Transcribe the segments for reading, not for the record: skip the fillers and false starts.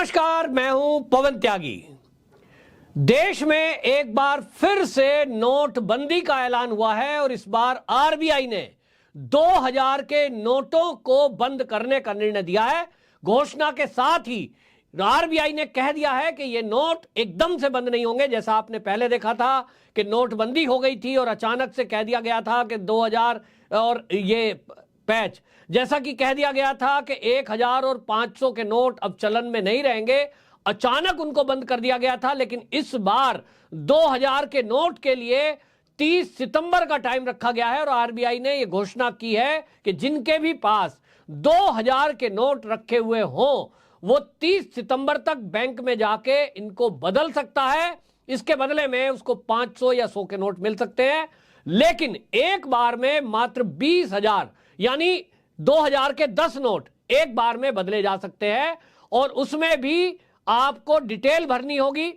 नमस्कार, मैं हूं पवन त्यागी। देश में एक बार फिर से नोटबंदी का ऐलान हुआ है और इस बार आरबीआई ने 2000 के नोटों को बंद करने का निर्णय दिया है। घोषणा के साथ ही आरबीआई ने कह दिया है कि ये नोट एकदम से बंद नहीं होंगे, जैसा आपने पहले देखा था कि नोटबंदी हो गई थी और अचानक से कह दिया गया था कि 2000 और ये पैच, जैसा कि कह दिया गया था कि 1000 और 500 के नोट अब चलन में नहीं रहेंगे, अचानक उनको बंद कर दिया गया था। लेकिन इस बार 2000 के नोट के लिए 30 सितंबर का टाइम रखा गया है और आरबीआई ने यह घोषणा की है कि जिनके भी पास 2000 के नोट रखे हुए हों वो 30 सितंबर तक बैंक में जाके इनको बदल सकता है। इसके बदले में उसको 500 या 100 के नोट मिल सकते हैं, लेकिन एक बार में मात्र 20,000 यानी 2000 के 10 नोट एक बार में बदले जा सकते हैं। और उसमें भी आपको डिटेल भरनी होगी,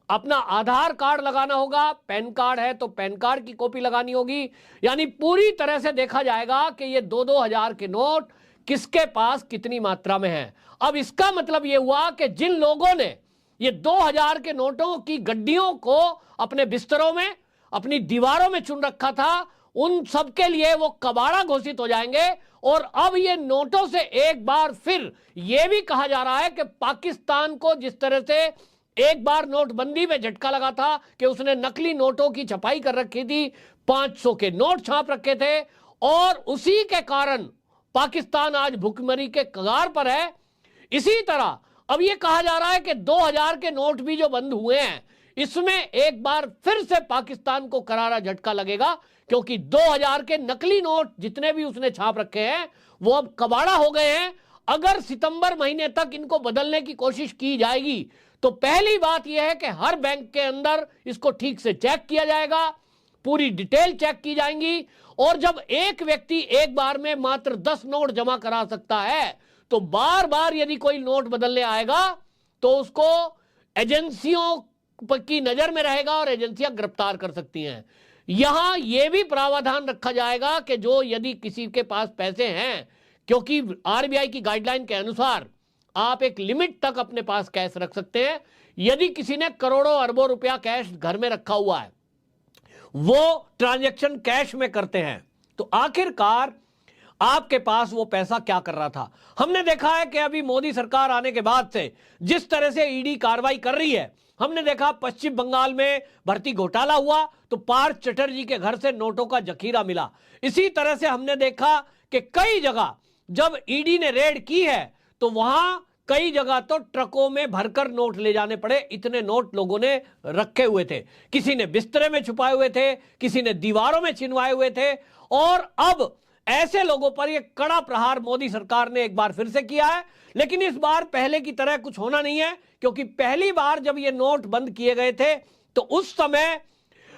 अपना आधार कार्ड लगाना होगा, पैन कार्ड है तो पैन कार्ड की कॉपी लगानी होगी, यानी पूरी तरह से देखा जाएगा कि ये 2-2000 के नोट किसके पास कितनी मात्रा में है। अब इसका मतलब यह हुआ कि जिन लोगों ने ये 2000 के नोटों की गड्डियों को अपने बिस्तरों में, अपनी दीवारों में चुन रखा था, उन सबके लिए वो कबाड़ा घोषित हो जाएंगे। और अब ये नोटों से एक बार फिर ये भी कहा जा रहा है कि पाकिस्तान को जिस तरह से एक बार नोटबंदी में झटका लगा था कि उसने नकली नोटों की छपाई कर रखी थी, 500 के नोट छाप रखे थे, और उसी के कारण पाकिस्तान आज भुखमरी के कगार पर है। इसी तरह अब यह कहा जा रहा है कि 2000 के नोट भी जो बंद हुए हैं, इसमें एक बार फिर से पाकिस्तान को करारा झटका लगेगा, क्योंकि 2000 के नकली नोट जितने भी उसने छाप रखे हैं वो अब कबाड़ा हो गए हैं। अगर सितंबर महीने तक इनको बदलने की कोशिश की जाएगी तो पहली बात यह है कि हर बैंक के अंदर इसको ठीक से चेक किया जाएगा, पूरी डिटेल चेक की जाएंगी। और जब एक व्यक्ति एक बार में मात्र 10 नोट जमा करा सकता है तो बार बार यदि कोई नोट बदलने आएगा तो उसको एजेंसियों की नजर में रहेगा और एजेंसियां गिरफ्तार कर सकती हैं। यहां यह भी प्रावधान रखा जाएगा कि जो यदि किसी के पास पैसे हैं, क्योंकि आरबीआई की गाइडलाइन के अनुसार आप एक लिमिट तक अपने पास कैश रख सकते हैं। यदि किसी ने करोड़ों अरबों रुपया कैश घर में रखा हुआ है, वो ट्रांजैक्शन कैश में करते हैं, तो आखिरकार आपके पास वो पैसा क्या कर रहा था। हमने देखा है कि अभी मोदी सरकार आने के बाद से जिस तरह से ईडी कार्रवाई कर रही है, हमने देखा पश्चिम बंगाल में भर्ती घोटाला हुआ तो पार्थ चटर्जी के घर से नोटों का जखीरा मिला। इसी तरह से हमने देखा कि कई जगह जब ईडी ने रेड की है तो वहां कई जगह तो ट्रकों में भरकर नोट ले जाने पड़े, इतने नोट लोगों ने रखे हुए थे। किसी ने बिस्तरे में छुपाए हुए थे, किसी ने दीवारों में छिनवाए हुए थे। और अब ऐसे लोगों पर यह कड़ा प्रहार मोदी सरकार ने एक बार फिर से किया है। लेकिन इस बार पहले की तरह कुछ होना नहीं है, क्योंकि पहली बार जब ये नोट बंद किए गए थे तो उस समय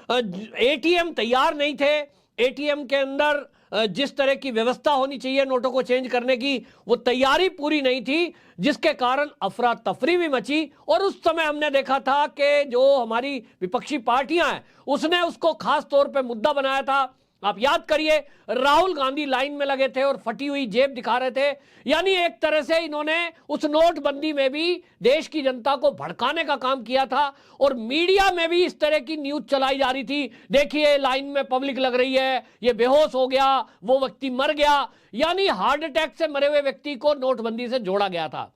एटीएम तैयार नहीं थे। एटीएम के अंदर जिस तरह की व्यवस्था होनी चाहिए नोटों को चेंज करने की, वो तैयारी पूरी नहीं थी, जिसके कारण अफरा तफरी भी मची। और उस समय हमने देखा था कि जो हमारी विपक्षी पार्टियां हैं उसने उसको खास तौर पे मुद्दा बनाया था। आप याद करिए, राहुल गांधी लाइन में लगे थे और फटी हुई जेब दिखा रहे थे। यानी एक तरह से इन्होंने उस नोटबंदी में भी देश की जनता को भड़काने का काम किया था। और मीडिया में भी इस तरह की न्यूज चलाई जा रही थी, देखिए लाइन में पब्लिक लग रही है, ये बेहोश हो गया, वो व्यक्ति मर गया। यानी हार्ट अटैक से मरे हुए व्यक्ति को नोटबंदी से जोड़ा गया था।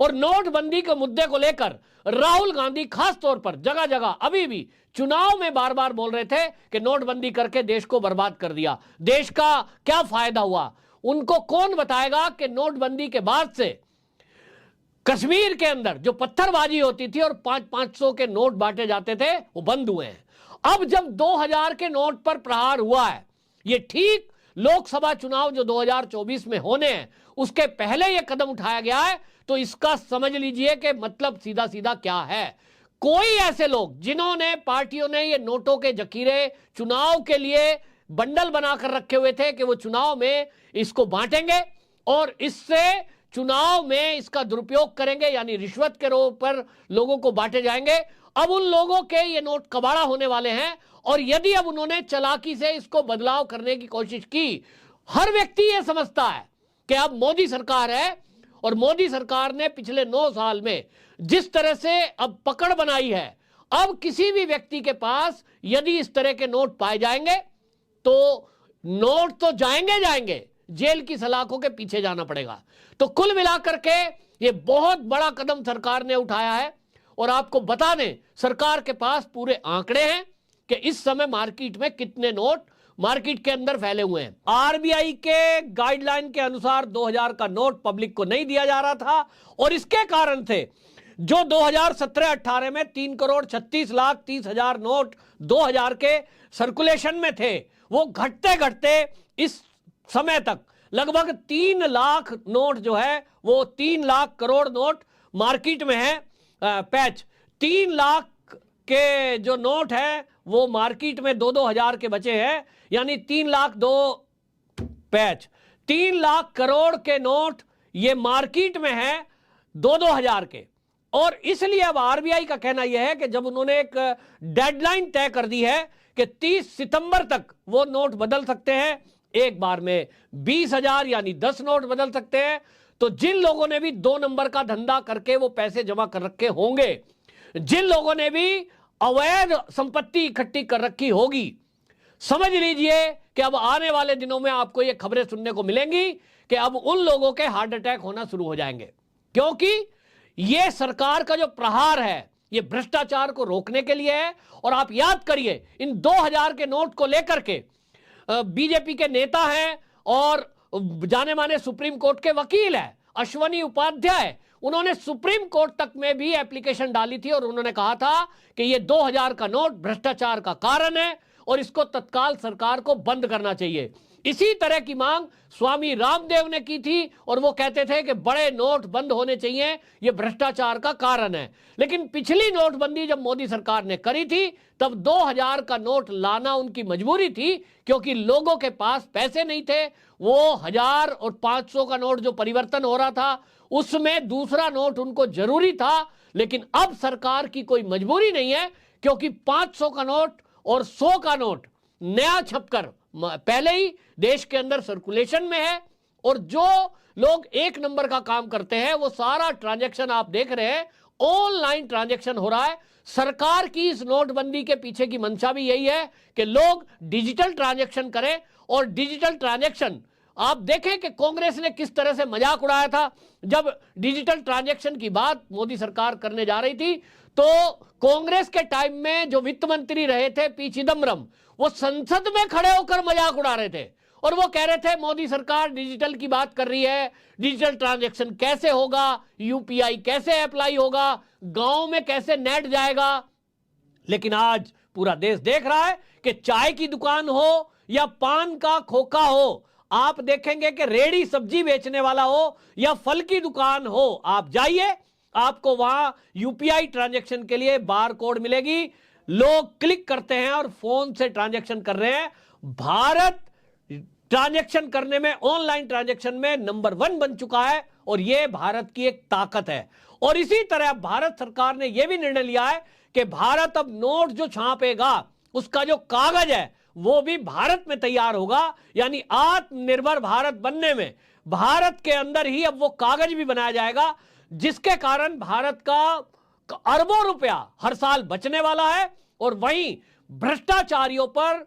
और नोटबंदी के मुद्दे को लेकर राहुल गांधी खास तौर पर जगह जगह अभी भी चुनाव में बार बार बोल रहे थे कि नोटबंदी करके देश को बर्बाद कर दिया, देश का क्या फायदा हुआ। उनको कौन बताएगा कि नोटबंदी के बाद से कश्मीर के अंदर जो पत्थरबाजी होती थी और 500 के नोट बांटे जाते थे वो बंद हुए हैं। अब जब 2000 के नोट पर प्रहार हुआ है, ये ठीक लोकसभा चुनाव जो 2024 में होने हैं उसके पहले यह कदम उठाया गया है, तो इसका समझ लीजिए कि मतलब सीधा सीधा क्या है। कोई ऐसे लोग जिन्होंने पार्टियों ने ये नोटों के जखीरे चुनाव के लिए बंडल बनाकर रखे हुए थे कि वो चुनाव में इसको बांटेंगे और इससे चुनाव में इसका दुरुपयोग करेंगे, यानी रिश्वत के रूप पर लोगों को बांटे जाएंगे। अब उन लोगों के ये नोट कबाड़ा होने वाले हैं। और यदि अब उन्होंने चालाकी से इसको बदलाव करने की कोशिश की, हर व्यक्ति ये समझता है कि अब मोदी सरकार है और मोदी सरकार ने पिछले 9 साल में जिस तरह से अब पकड़ बनाई है, अब किसी भी व्यक्ति के पास यदि इस तरह के नोट पाए जाएंगे तो नोट तो जाएंगे, जेल की सलाखों के पीछे जाना पड़ेगा। तो कुल मिलाकर के ये बहुत बड़ा कदम सरकार ने उठाया है। और आपको बता दें, सरकार के पास पूरे आंकड़े हैं कि इस समय मार्केट में कितने नोट मार्केट के अंदर फैले हुए हैं। आरबीआई के गाइडलाइन के अनुसार 2000 का नोट पब्लिक को नहीं दिया जा रहा था और इसके कारण थे जो 2017-18 में 3,36,30,000 नोट 2000 के सर्कुलेशन में थे, वो घटते घटते इस समय तक लगभग 3 लाख नोट जो है वो 3 लाख करोड़ नोट मार्केट में है। पैच 3 लाख के जो नोट है वो मार्केट में 2-2 हजार के बचे हैं, यानी 3 लाख 2 पैच 3 लाख करोड़ के नोट ये मार्केट में है 2-2 हजार के। और इसलिए अब आरबीआई का कहना यह है कि जब उन्होंने एक डेडलाइन तय कर दी है कि 30 सितंबर तक वो नोट बदल सकते हैं, एक बार में 20,000 यानी 10 नोट बदल सकते हैं, तो जिन लोगों ने भी 2 नंबर का धंधा करके वो पैसे जमा कर रखे होंगे, जिन लोगों ने भी अवैध संपत्ति इकट्ठी कर रखी होगी, समझ लीजिए कि अब आने वाले दिनों में आपको ये खबरें सुनने को मिलेंगी कि अब उन लोगों के हार्ट अटैक होना शुरू हो जाएंगे, क्योंकि ये सरकार का जो प्रहार है ये भ्रष्टाचार को रोकने के लिए है। और आप याद करिए, इन 2000 के नोट को लेकर के बीजेपी के नेता हैं और जाने माने सुप्रीम कोर्ट के वकील है अश्वनी उपाध्याय, उन्होंने सुप्रीम कोर्ट तक में भी एप्लीकेशन डाली थी और उन्होंने कहा था कि ये 2000 का नोट भ्रष्टाचार का कारण है और इसको तत्काल सरकार को बंद करना चाहिए। इसी तरह की मांग स्वामी रामदेव ने की थी और वो कहते थे कि बड़े नोट बंद होने चाहिए, ये भ्रष्टाचार का कारण है। लेकिन पिछली नोटबंदी जब मोदी सरकार ने करी थी तब 2000 का नोट लाना उनकी मजबूरी थी, क्योंकि लोगों के पास पैसे नहीं थे। वो 1000 और 500 का नोट जो परिवर्तन हो रहा था उसमें दूसरा नोट उनको जरूरी था, लेकिन अब सरकार की कोई मजबूरी नहीं है, क्योंकि 500 का नोट और 100 का नोट नया छपकर पहले ही देश के अंदर सर्कुलेशन में है। और जो लोग 1 नंबर का काम करते हैं वो सारा ट्रांजैक्शन आप देख रहे हैं ऑनलाइन ट्रांजैक्शन हो रहा है। सरकार की इस नोटबंदी के पीछे की मंशा भी यही है कि लोग डिजिटल ट्रांजैक्शन करें। और डिजिटल ट्रांजैक्शन आप देखें कि कांग्रेस ने किस तरह से मजाक उड़ाया था जब डिजिटल ट्रांजैक्शन की बात मोदी सरकार करने जा रही थी। तो कांग्रेस के टाइम में जो वित्त मंत्री रहे थे पी चिदम्बरम, वो संसद में खड़े होकर मजाक उड़ा रहे थे और वो कह रहे थे मोदी सरकार डिजिटल की बात कर रही है, डिजिटल ट्रांजैक्शन कैसे होगा, यूपीआई कैसे अप्लाई होगा, गांव में कैसे नेट जाएगा। लेकिन आज पूरा देश देख रहा है कि चाय की दुकान हो या पान का खोखा हो, आप देखेंगे कि रेड़ी सब्जी बेचने वाला हो या फल की दुकान हो, आप जाइए, आपको वहां यूपीआई ट्रांजैक्शन के लिए बार कोड मिलेगी। लोग क्लिक करते हैं और फोन से ट्रांजैक्शन कर रहे हैं। भारत ट्रांजैक्शन करने में, ऑनलाइन ट्रांजैक्शन में नंबर 1 बन चुका है और यह भारत की एक ताकत है। और इसी तरह भारत सरकार ने यह भी निर्णय लिया है कि भारत अब नोट जो छापेगा उसका जो कागज है वो भी भारत में तैयार होगा, यानी आत्मनिर्भर भारत बनने में भारत के अंदर ही अब वो कागज भी बनाया जाएगा, जिसके कारण भारत का अरबों रुपया हर साल बचने वाला है। और वहीं भ्रष्टाचारियों पर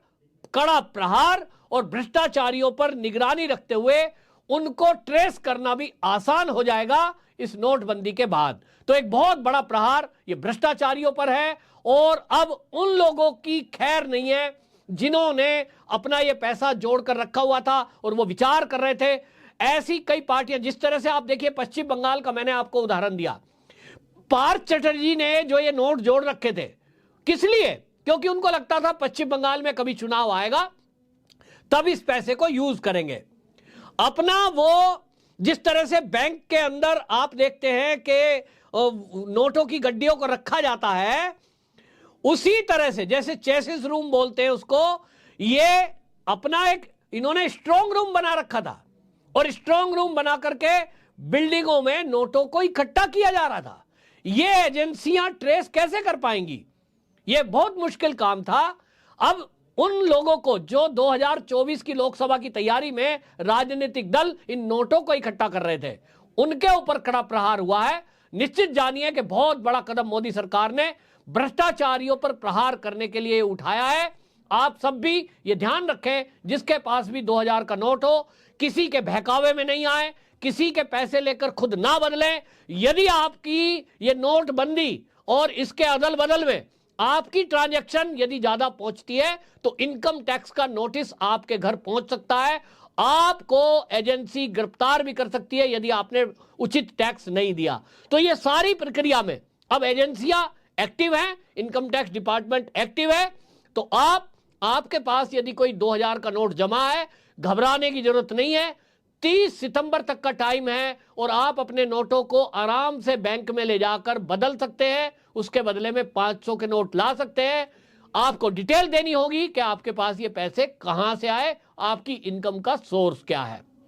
कड़ा प्रहार और भ्रष्टाचारियों पर निगरानी रखते हुए उनको ट्रेस करना भी आसान हो जाएगा इस नोटबंदी के बाद। तो एक बहुत बड़ा प्रहार ये भ्रष्टाचारियों पर है और अब उन लोगों की खैर नहीं है जिन्होंने अपना ये पैसा जोड़कर रखा हुआ था और वो विचार कर रहे थे। ऐसी कई पार्टियां, जिस तरह से आप देखिए पश्चिम बंगाल का मैंने आपको उदाहरण दिया, पार्थ चटर्जी ने जो ये नोट जोड़ रखे थे, किस लिए? क्योंकि उनको लगता था पश्चिम बंगाल में कभी चुनाव आएगा तब इस पैसे को यूज करेंगे अपना। वो जिस तरह से बैंक के अंदर आप देखते हैं कि नोटों की गड्डियों को रखा जाता है, उसी तरह से जैसे चेसिस रूम बोलते हैं उसको, ये अपना एक इन्होंने स्ट्रांग रूम बना रखा था और स्ट्रांग रूम बना करके बिल्डिंगों में नोटों को इकट्ठा किया जा रहा था। ये एजेंसियां ट्रेस कैसे कर पाएंगी? ये बहुत मुश्किल काम था। अब उन लोगों को जो 2024 की लोकसभा की तैयारी में राजनीतिक दल इन नोटों को इकट्ठा कर रहे थे, उनके ऊपर कड़ा प्रहार हुआ है। निश्चित जानिए कि बहुत बड़ा कदम मोदी सरकार ने भ्रष्टाचारियों पर प्रहार करने के लिए उठाया है। आप सब भी ये ध्यान रखें, जिसके पास भी 2000 का नोट हो, किसी के बहकावे में नहीं आए, किसी के पैसे लेकर खुद ना बदलें। यदि आपकी ये नोटबंदी और इसके अदल बदल में आपकी ट्रांजैक्शन यदि ज्यादा पहुंचती है तो इनकम टैक्स का नोटिस आपके घर पहुंच सकता है। आपको एजेंसी गिरफ्तार भी कर सकती है यदि आपने उचित टैक्स नहीं दिया। तो ये सारी प्रक्रिया में अब एजेंसियां एक्टिव हैं, इनकम टैक्स डिपार्टमेंट एक्टिव है। तो आपके पास यदि कोई 2000 का नोट जमा है, घबराने की जरूरत नहीं है। 30 सितंबर तक का टाइम है और आप अपने नोटों को आराम से बैंक में ले जाकर बदल सकते हैं। उसके बदले में 500 के नोट ला सकते हैं। आपको डिटेल देनी होगी कि आपके पास ये पैसे कहां से आए, आपकी इनकम का सोर्स क्या है।